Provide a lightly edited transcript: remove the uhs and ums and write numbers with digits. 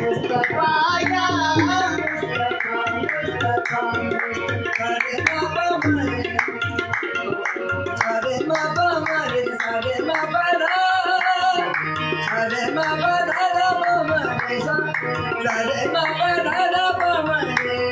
मुस्तफाया मुस्तफा मुस्तफा सारे बाबा मरे सारे बाबा मरे सारे बाबा सारे बाबा दादा मरे सारे बाबा दादा मरे